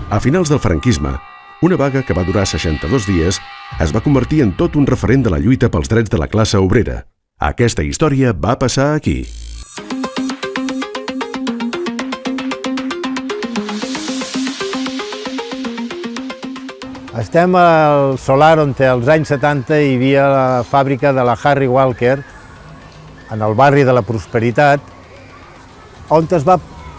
A finals del franquisme, una vaga que va durar 62 dies es va convertir en tot un referent de la lluita pels drets de la classe obrera. Aquesta història va passar aquí. Estem al solar on als anys 70 hi havia la fàbrica de la Harry Walker, en el barri de la Prosperitat, on es va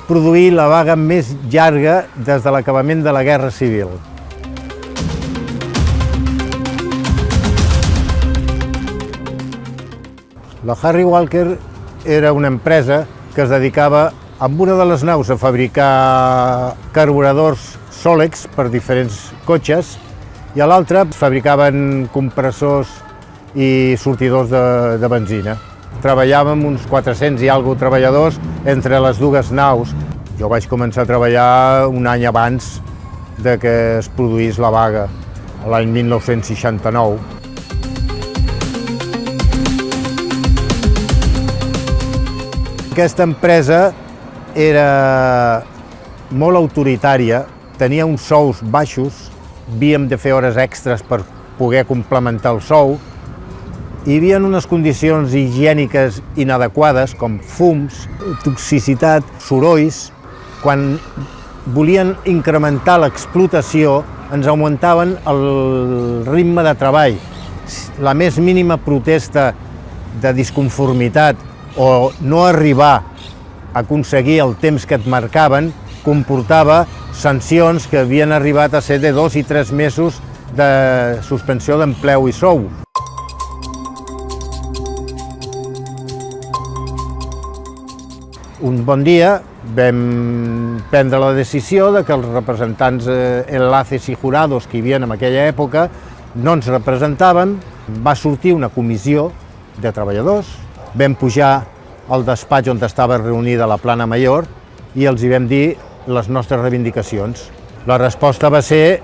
produir la vaga més llarga des de l'acabament de la Guerra Civil. La Harry Walker era una empresa que es dedicava amb una de les naus a fabricar carburadors Solex per diferents cotxes i a l'altra fabricaven compressors i sortidors de benzina. Treballàvem uns 400 i alguna treballadors entre les dues naus. Jo vaig començar a treballar un any abans de que es produís la vaga, l'any 1969. Aquesta empresa era molt autoritària, tenia uns sous baixos, havíem de fer hores extres per poder complementar el sou, hi havia unes condicions higièniques inadequades, com fums, toxicitat, sorolls. Quan volien incrementar l'explotació, ens augmentaven el ritme de treball. La més mínima protesta de disconformitat o no arribar a aconseguir el temps que et marcaven comportava sancions que havien arribat a ser de 2 i 3 mesos de suspensió d'empleu i sou. Un bon dia vam prendre la decisió de que els representants enlaces i jurados que hi havia en aquella època no ens representaven. Va sortir una comissió de treballadors, vam pujar al despatx on estava reunida la plana major i els hi vam dir les nostres reivindicacions. La resposta va ser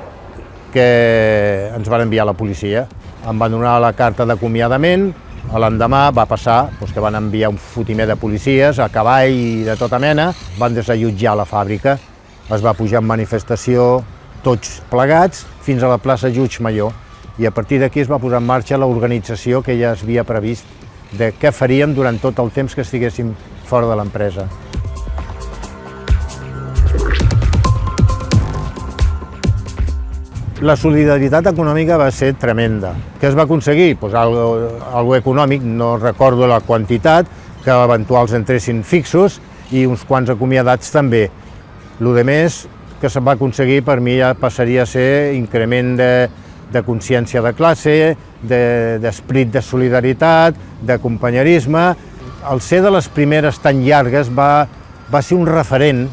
que ens van enviar a la policia. Em van donar la carta d'acomiadament. L'endemà va passar que van enviar un fotimer de policies a cavall i de tota mena, van desallotjar la fàbrica, es va pujar en manifestació tots plegats fins a la plaça Lluig Major i a partir d'aquí es va posar en marxa l'organització que ja es havia previst de què faríem durant tot el temps que estiguéssim fora de l'empresa. La solidaritat econòmica va ser tremenda. Què es va aconseguir? Algo econòmic, no recordo la quantitat, que eventuals entressin fixos i uns quants acomiadats també. El més que se va aconseguir per mi ja passaria a ser increment de consciència de classe, d'esperit de solidaritat, de companyerisme. El ser de les primeres tan llargues va ser un referent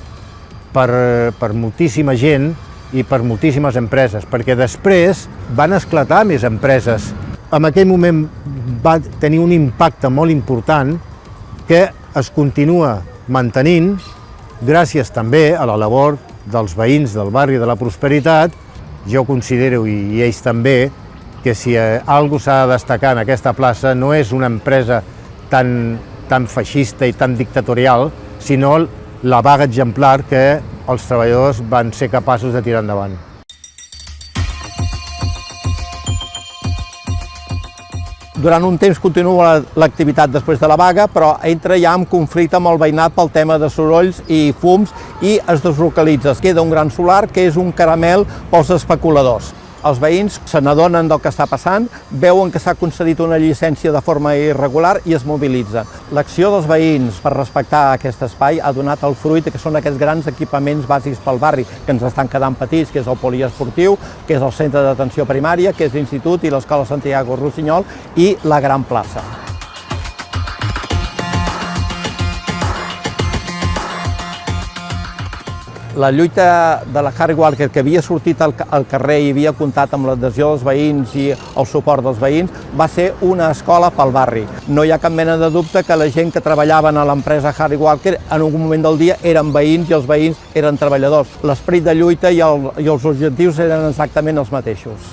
per moltíssima gent i per moltíssimes empreses, perquè després van esclatar més empreses. En aquell moment va tenir un impacte molt important que es continua mantenint gràcies també a la labor dels veïns del barri de la Prosperitat. Jo considero, i ells també, que si alguna s'ha de destacar en aquesta plaça no és una empresa tan feixista i tan dictatorial, sinó la vaga exemplar que els treballadors van ser capaços de tirar endavant. Durant un temps continua l'activitat després de la vaga, però entra ja en conflicte amb el veïnat pel tema de sorolls i fums i es deslocalitza. Queda un gran solar que és un caramel pels especuladors. Els veïns se n'adonen del que està passant, veuen que s'ha concedit una llicència de forma irregular i es mobilitzen. L'acció dels veïns per respectar aquest espai ha donat el fruit que són aquests grans equipaments bàsics pel barri que ens estan quedant petits, que és el poliesportiu, que és el centre d'atenció primària, que és l'Institut i l'Escola Santiago Rossinyol i la Gran Plaça. La lluita de la Harry Walker, que havia sortit al carrer i havia comptat amb l'adhesió dels veïns i el suport dels veïns, va ser una escola pel barri. No hi ha cap mena de dubte que la gent que treballaven a l'empresa Harry Walker en un moment del dia eren veïns i els veïns eren treballadors. L'esperit de lluita i els objectius eren exactament els mateixos.